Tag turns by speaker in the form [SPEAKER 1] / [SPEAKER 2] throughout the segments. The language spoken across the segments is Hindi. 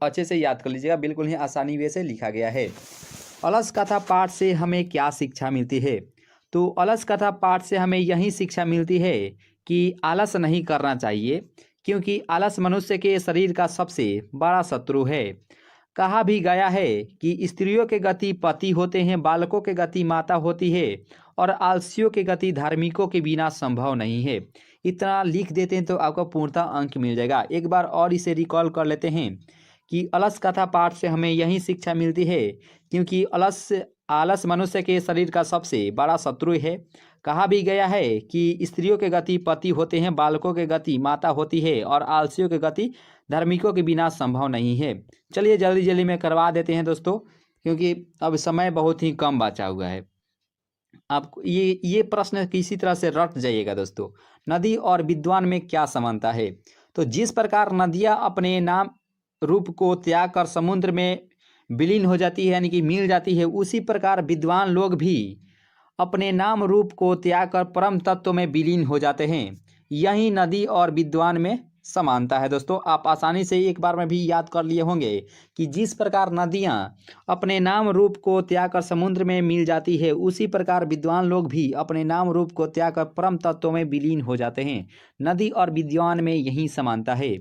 [SPEAKER 1] अच्छे से याद कर लीजिएगा, बिल्कुल ही आसानी वे से लिखा गया है। अलस कथा पाठ से हमें क्या शिक्षा मिलती है? तो अलस कथा पाठ से हमें यही शिक्षा मिलती है कि आलस नहीं करना चाहिए, क्योंकि आलस मनुष्य के शरीर का सबसे बड़ा शत्रु है। कहा भी गया है कि स्त्रियों के गति पति होते हैं, बालकों के गति माता होती है, और आलसियों के गति धार्मिकों के बिना संभव नहीं है। इतना लिख देते हैं तो आपको पूर्णतः अंक मिल जाएगा। एक बार और इसे रिकॉल कर लेते हैं कि अलस कथा पाठ से हमें यही शिक्षा मिलती है, क्योंकि आलस मनुष्य के शरीर का सबसे बड़ा शत्रु है। कहा भी गया है कि स्त्रियों के गति पति होते हैं, बालकों के गति माता होती है, और आलसियों के गति धार्मिकों के बिना संभव नहीं है। चलिए जल्दी जल्दी में करवा देते हैं दोस्तों, क्योंकि अब समय बहुत ही कम बचा हुआ है। आपको ये प्रश्न किसी तरह से रट जाइएगा दोस्तों। नदी और विद्वान में क्या समानता है? तो जिस प्रकार नदियाँ अपने नाम रूप को त्याग कर समुद्र में विलीन हो जाती है, यानी कि मिल जाती है, उसी प्रकार विद्वान लोग भी अपने नाम रूप को त्याग कर परम तत्व में विलीन हो जाते हैं। यही नदी और विद्वान में समानता है दोस्तों। आप आसानी से एक बार में भी याद कर लिए होंगे कि जिस प्रकार नदियाँ अपने नाम रूप को त्याग कर समुद्र में मिल जाती है, उसी प्रकार विद्वान लोग भी अपने नाम रूप को त्याग कर परम तत्व में विलीन हो जाते हैं। नदी और विद्वान में यही समानता है।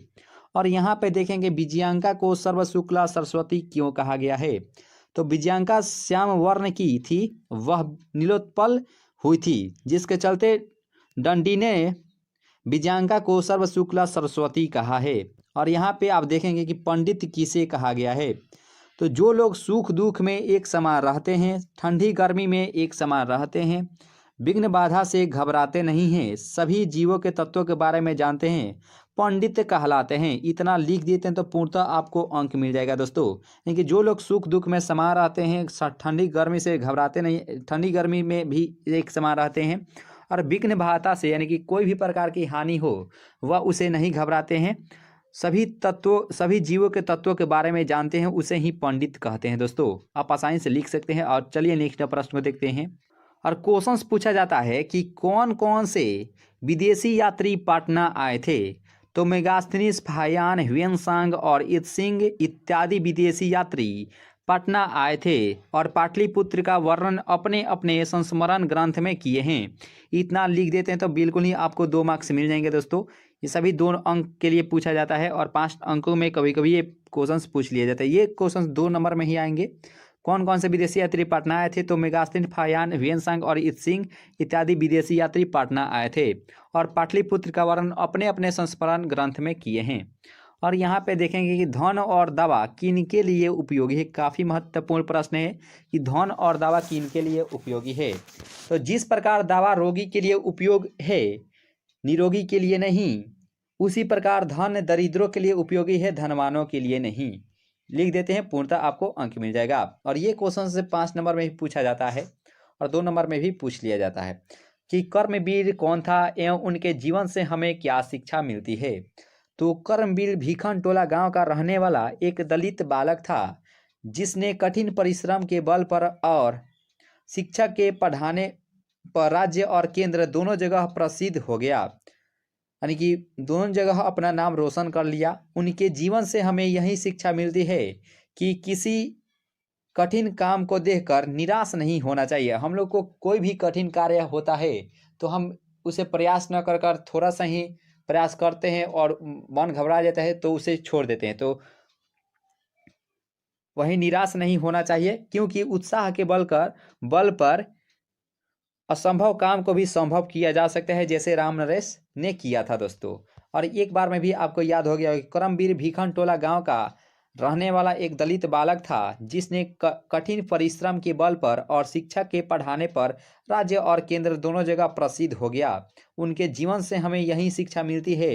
[SPEAKER 1] और यहाँ पे देखेंगे विजयांका को सर्वशुक्ला सरस्वती क्यों कहा गया है? तो विजयांका श्याम वर्ण की थी, वह नीलोत्पल हुई थी, जिसके चलते दंडी ने विजयांका को सर्वशुक्ला सरस्वती कहा है। और यहाँ पे आप देखेंगे कि पंडित किसे कहा गया है? तो जो लोग सुख दुख में एक समान रहते हैं, ठंडी गर्मी में एक समान रहते हैं, विघ्न बाधा से घबराते नहीं हैं, सभी जीवों के तत्वों के बारे में जानते हैं, पंडित कहलाते हैं। इतना लिख देते हैं तो पूर्णतः आपको अंक मिल जाएगा दोस्तों। यानी कि जो लोग सुख दुख में समान रहते हैं, ठंडी गर्मी से घबराते नहीं, ठंडी गर्मी में भी एक समान रहते हैं, और विघ्न बाधा से यानी कि कोई भी प्रकार की हानि हो वह उसे नहीं घबराते हैं, सभी जीवों के तत्वों के बारे में जानते हैं, उसे ही पंडित कहते हैं दोस्तों। आप आसानी से लिख सकते हैं। और चलिए नेक्स्ट प्रश्न को देखते हैं। और क्वेश्चंस पूछा जाता है कि कौन कौन से विदेशी यात्री पटना आए थे? तो मेगास्थनीज, फाहियान, ह्वेनसांग और इत्सिंग इत्यादि विदेशी यात्री पटना आए थे और पाटलिपुत्र का वर्णन अपने अपने संस्मरण ग्रंथ में किए हैं। इतना लिख देते हैं तो बिल्कुल ही आपको 2 मार्क्स मिल जाएंगे दोस्तों। ये सभी 2 अंक के लिए पूछा जाता है, और 5 अंकों में कभी कभी ये क्वेश्चंस पूछ लिए जाते हैं। ये क्वेश्चंस 2 नंबर में ही आएंगे। कौन कौन से विदेशी यात्री पटना आए थे? तो मेगास्थनीज, फाहियान, ह्वेनसांग और इत्सिंग इत्यादि विदेशी यात्री पटना आए थे और पाटलिपुत्र का वर्णन अपने अपने संस्मरण ग्रंथ में किए हैं। और यहाँ पे देखेंगे कि धन और दवा किनके लिए उपयोगी है? काफ़ी महत्वपूर्ण प्रश्न है कि धन और दवा किनके लिए उपयोगी है। तो जिस प्रकार दवा रोगी के लिए उपयोग है, निरोगी के लिए नहीं, उसी प्रकार धन दरिद्रों के लिए उपयोगी है, धनवानों के लिए नहीं। लिख देते हैं, पूर्णतः आपको अंक मिल जाएगा। और ये क्वेश्चन से 5 नंबर में भी पूछा जाता है और 2 नंबर में भी पूछ लिया जाता है कि कर्मवीर कौन था एवं उनके जीवन से हमें क्या शिक्षा मिलती है? तो कर्मवीर भीखन टोला गांव का रहने वाला एक दलित बालक था, जिसने कठिन परिश्रम के बल पर और शिक्षा के पढ़ाने पर राज्य और केंद्र दोनों जगह प्रसिद्ध हो गया, यानी कि दोनों जगह अपना नाम रोशन कर लिया। उनके जीवन से हमें यही शिक्षा मिलती है कि किसी कठिन काम को देखकर निराश नहीं होना चाहिए। हम लोग को कोई भी कठिन कार्य होता है तो हम उसे प्रयास न कर कर थोड़ा सा ही प्रयास करते हैं और मन घबरा जाता है तो उसे छोड़ देते हैं। तो वही निराश नहीं होना चाहिए, क्योंकि उत्साह के बल पर असंभव काम को भी संभव किया जा सकता है, जैसे राम नरेश ने किया था दोस्तों। और एक बार में भी आपको याद हो गया कि कर्मवीर भीखन टोला गांव का रहने वाला एक दलित बालक था, जिसने कठिन परिश्रम के बल पर और शिक्षा के पढ़ाने पर राज्य और केंद्र दोनों जगह प्रसिद्ध हो गया। उनके जीवन से हमें यही शिक्षा मिलती है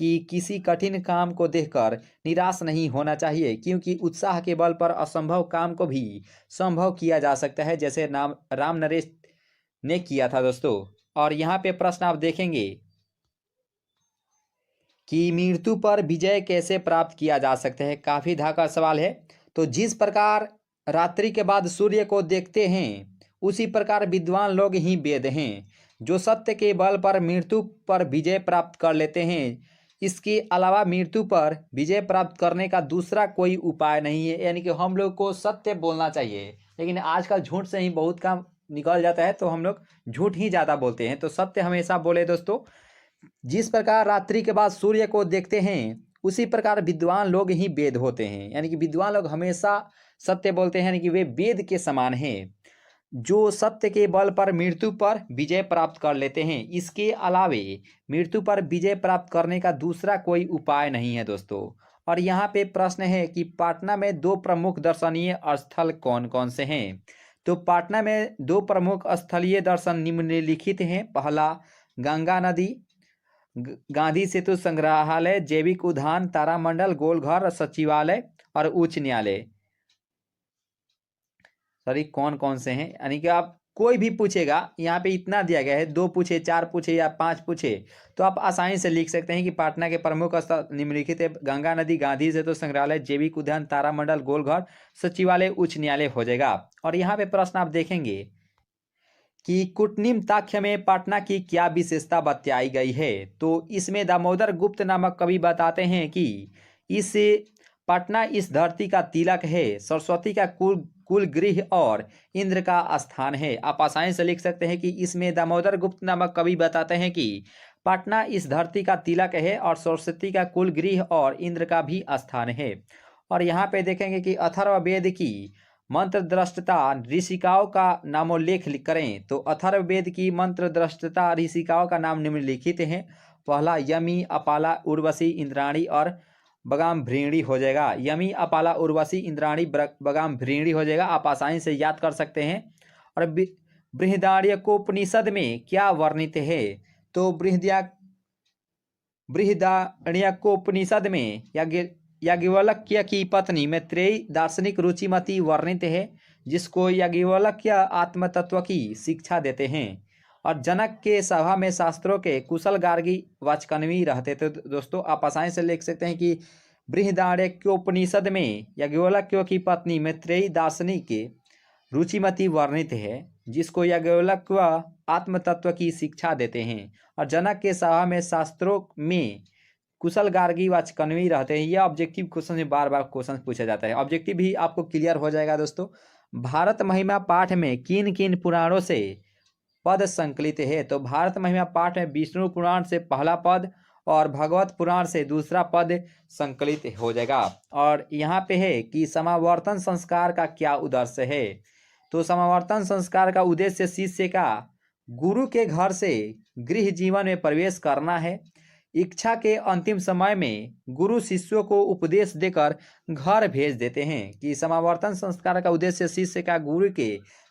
[SPEAKER 1] कि किसी कठिन काम को देखकर निराश नहीं होना चाहिए, क्योंकि उत्साह के बल पर असंभव काम को भी संभव किया जा सकता है, जैसे राम नरेश ने किया था दोस्तों। और यहाँ पे प्रश्न आप देखेंगे कि मृत्यु पर विजय कैसे प्राप्त किया जा सकता है? काफी धाका सवाल है। तो जिस प्रकार रात्रि के बाद सूर्य को देखते हैं, उसी प्रकार विद्वान लोग ही वेद हैं, जो सत्य के बल पर मृत्यु पर विजय प्राप्त कर लेते हैं। इसके अलावा मृत्यु पर विजय प्राप्त करने का दूसरा कोई उपाय नहीं है। यानी कि हम लोग को सत्य बोलना चाहिए, लेकिन आजकल झूठ से ही बहुत काम निकल जाता है, तो हम लोग झूठ ही ज़्यादा बोलते हैं। तो सत्य हमेशा बोले दोस्तों। जिस प्रकार रात्रि के बाद सूर्य को देखते हैं, उसी प्रकार विद्वान लोग ही वेद होते हैं। यानी कि विद्वान लोग हमेशा सत्य बोलते हैं, यानी कि वे वेद के समान हैं, जो सत्य के बल पर मृत्यु पर विजय प्राप्त कर लेते हैं। इसके अलावे मृत्यु पर विजय प्राप्त करने का दूसरा कोई उपाय नहीं है दोस्तों। और यहाँ पे प्रश्न है कि पटना में दो प्रमुख दर्शनीय स्थल कौन कौन से हैं। तो पटना में दो प्रमुख स्थलीय दर्शन निम्नलिखित हैं। पहला, गंगा नदी, गांधी सेतु संग्रहालय, जैविक उद्यान, तारामंडल, गोलघर, सचिवालय और उच्च न्यायालय। सॉरी, कौन कौन से हैं, यानी कि आप कोई भी पूछेगा, यहाँ पे इतना दिया गया है, 2 पूछे, 4 पूछे या 5 पूछे, तो आप आसानी से लिख सकते हैं कि पटना के प्रमुख स्थल निम्नलिखित है। गंगा नदी, गांधी सेतु संग्रहालय, जैविक उद्यान, तारामंडल, गोलघर, सचिवालय, उच्च न्यायालय हो जाएगा। और यहाँ पे प्रश्न आप देखेंगे कि कूटनिम्ताख्य में पटना की क्या विशेषता बताई गई है। तो इसमें दामोदर गुप्त नामक कवि बताते हैं कि इस पटना इस धरती का तिलक है, सरस्वती का कुल गृह और इंद्र का स्थान है। आप आसानी से लिख सकते हैं कि इसमें दामोदर गुप्त नामक कवि बताते हैं कि पटना इस धरती का तिलक है और सरस्वती का कुल गृह और इंद्र का भी स्थान है। और यहाँ पे देखेंगे कि अथर्ववेद की मंत्र दृष्टता ऋषिकाओं का नामोल्लेख करें। तो अथर्ववेद की मंत्र दृष्टता ऋषिकाओं का नाम निम्नलिखित है। पहला, यमी, अपाला, उर्वशी, इंद्राणी और बगाम भृंगी हो जाएगा। यमी, अपाला, उर्वशी, इंद्राणी, बगाम भृंगी हो जाएगा। आप आसानी से याद कर सकते हैं। और बृहदारण्यकोपनिषद में क्या वर्णित है। तो बृहदारण्यकोपनिषद में याज्ञवल्क्य की पत्नी मैत्रेयी दार्शनिक रुचिमती वर्णित है, जिसको याज्ञवल्क्य आत्मतत्व की शिक्षा देते हैं। और जनक के सभा में शास्त्रों के कुशल गार्गी वाचकन्वी रहते थे। दोस्तों आप आसानी से लिख सकते हैं कि बृहदारण्यकोपनिषद में याज्ञवल्क्य की पत्नी मैत्रेयी दार्शनिक रुचिमती वर्णित है, जिसको याज्ञवल्क्य आत्मतत्व की शिक्षा देते हैं। और जनक के सभा में शास्त्रों में कुशल गार्गी वाचकन्वी रहते हैं। यह ऑब्जेक्टिव क्वेश्चन में बार बार क्वेश्चन पूछा जाता है। ऑब्जेक्टिव भी आपको क्लियर हो जाएगा दोस्तों। भारत महिमा पाठ में किन किन पुराणों से पद संकलित है। तो भारत महिमा पाठ में विष्णु पुराण से पहला पद और भगवत पुराण से दूसरा पद संकलित हो जाएगा। और यहाँ पे है कि समावर्तन संस्कार का क्या उद्देश्य है। तो समावर्तन संस्कार का उद्देश्य शिष्य का गुरु के घर से गृह जीवन में प्रवेश करना है। इच्छा के अंतिम समय में गुरु शिष्यों को उपदेश देकर घर भेज देते हैं। कि समावर्तन संस्कार का उद्देश्य शिष्य का गुरु के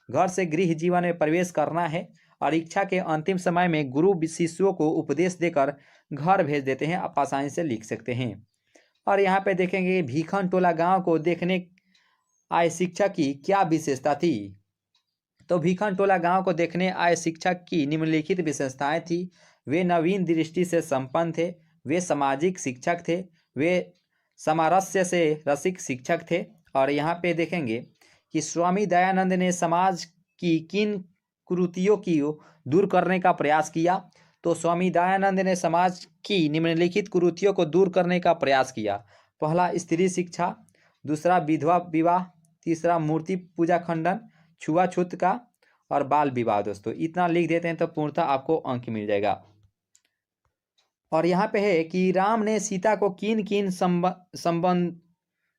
[SPEAKER 1] घर से गृह जीवन में प्रवेश करना है और इच्छा के अंतिम समय में गुरु शिष्यों को उपदेश देकर घर भेज देते हैं। आप आसानी से लिख सकते हैं। और यहाँ पे देखेंगे भीखन टोला गांव को देखने आए शिक्षक की क्या विशेषता थी। तो भीखन टोला गांव को देखने आए शिक्षक की निम्नलिखित विशेषताएं थी। वे नवीन दृष्टि से संपन्न थे, वे सामाजिक शिक्षक थे, वे सामरस्य से रसिक शिक्षक थे। और यहाँ पे देखेंगे कि स्वामी दयानंद ने समाज की किन कुरीतियों की दूर करने का प्रयास किया। तो स्वामी दयानंद ने समाज की निम्नलिखित कुरीतियों को दूर करने का प्रयास किया। पहला, स्त्री शिक्षा, दूसरा विधवा विवाह, तीसरा मूर्ति पूजा खंडन, छुआछूत का और बाल विवाह। दोस्तों इतना लिख देते हैं तो पूर्णतः आपको अंक मिल जाएगा। और यहाँ पे है कि राम ने सीता को किन किन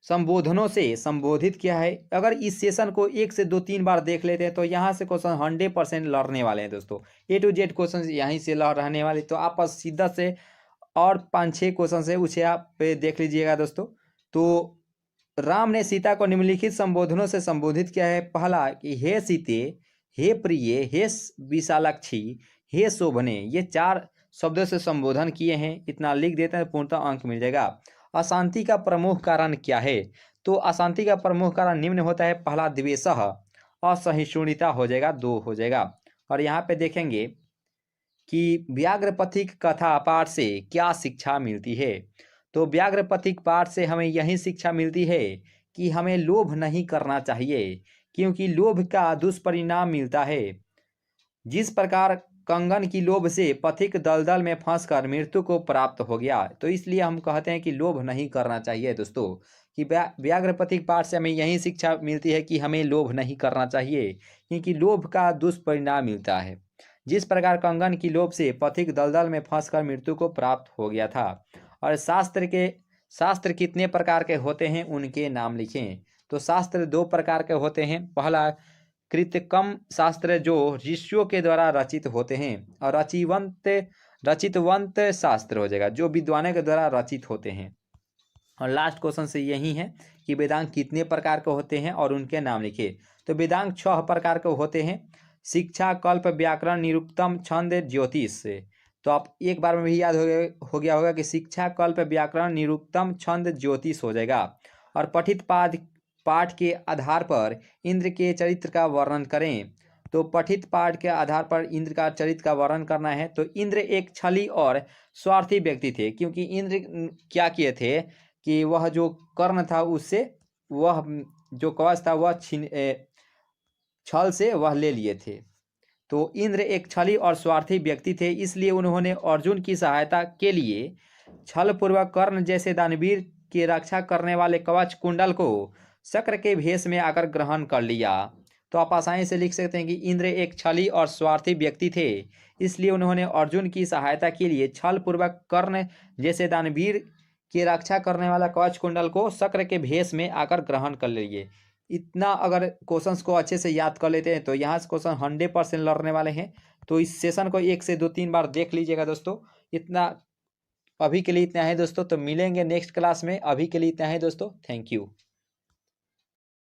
[SPEAKER 1] संबोधनों से संबोधित किया है। अगर इस सेशन को 1 से 2-3 बार देख लेते हैं तो यहाँ से क्वेश्चन 100% लड़ने वाले हैं दोस्तों। A to Z क्वेश्चन यहीं से लड़ रहने वाले। तो आप सीधा से और 5-6 क्वेश्चन से उसे आप पे देख लीजिएगा दोस्तों। तो राम ने सीता को निम्नलिखित संबोधनों से संबोधित किया है। पहला कि हे सीते, हे प्रिय, हे विशालाक्षी, हे शोभने। ये 4 शब्दों से संबोधन किए हैं। इतना लिख देते हैं पूर्णतः अंक मिल जाएगा। अशांति का प्रमुख कारण क्या है। तो अशांति का प्रमुख कारण निम्न होता है। पहला, द्वेषः, असहिष्णुता हो जाएगा, 2 हो जाएगा। और यहाँ पे देखेंगे कि व्याघ्रपथिक कथा पाठ से क्या शिक्षा मिलती है। तो व्याघ्रपथिक पाठ से हमें यही शिक्षा मिलती है कि हमें लोभ नहीं करना चाहिए, क्योंकि लोभ का दुष्परिणाम मिलता है। जिस प्रकार कंगन की लोभ से पथिक दलदल में फंसकर मृत्यु को प्राप्त हो गया। तो इसलिए हम कहते हैं कि लोभ नहीं करना चाहिए दोस्तों, कि व्याघ्र पथिक पाठ से हमें यही शिक्षा मिलती है कि हमें लोभ नहीं करना चाहिए, क्योंकि लोभ का दुष्परिणाम मिलता है। जिस प्रकार कंगन की लोभ से पथिक दलदल में फंसकर मृत्यु को प्राप्त हो गया था। और शास्त्र कितने प्रकार के होते हैं उनके नाम लिखें। तो शास्त्र दो प्रकार के होते हैं। पहला कृतकम शास्त्र जो ऋषियों के द्वारा रचित होते हैं, और रचितवंत शास्त्र हो जाएगा जो विद्वानों के द्वारा रचित होते हैं। और लास्ट क्वेश्चन से यही है कि वेदांग कितने प्रकार के होते हैं और उनके नाम लिखिए। तो वेदांग 6 प्रकार के होते हैं। शिक्षा, कल्प, व्याकरण, निरुक्तम, छंद, ज्योतिष। तो आप एक बार में भी याद हो गया होगा कि शिक्षा, कल्प, व्याकरण, निरुक्तम, छंद, ज्योतिष हो जाएगा। और पठित पाठ के आधार पर इंद्र के चरित्र का वर्णन करें। तो पठित पाठ के आधार पर इंद्र का चरित्र का वर्णन करना है। तो इंद्र एक छली और स्वार्थी व्यक्ति थे, क्योंकि इंद्र क्या किए थे कि वह जो कर्ण था उससे वह जो कवच था वह छल से वह ले लिए थे। तो इंद्र एक छली और स्वार्थी व्यक्ति थे, इसलिए उन्होंने अर्जुन की सहायता के लिए छल पूर्वक कर्ण जैसे दानवीर की रक्षा करने वाले कवच कुंडल को शक्र के भेष में आकर ग्रहण कर लिया। तो आप आसानी से लिख सकते हैं कि इंद्र एक छली और स्वार्थी व्यक्ति थे, इसलिए उन्होंने अर्जुन की सहायता के लिए छल पूर्वक कर्ण जैसे दानवीर की रक्षा करने वाला कवच कुंडल को शक्र के भेष में आकर ग्रहण कर लिए। इतना अगर क्वेश्चंस को अच्छे से याद कर लेते हैं तो यहाँ से क्वेश्चन 100% लड़ने वाले हैं। तो इस सेशन को 1 से 2-3 बार देख लीजिएगा दोस्तों। इतना अभी के लिए इतना है दोस्तों, तो मिलेंगे नेक्स्ट क्लास में। अभी के लिए इतना है दोस्तों, थैंक यू।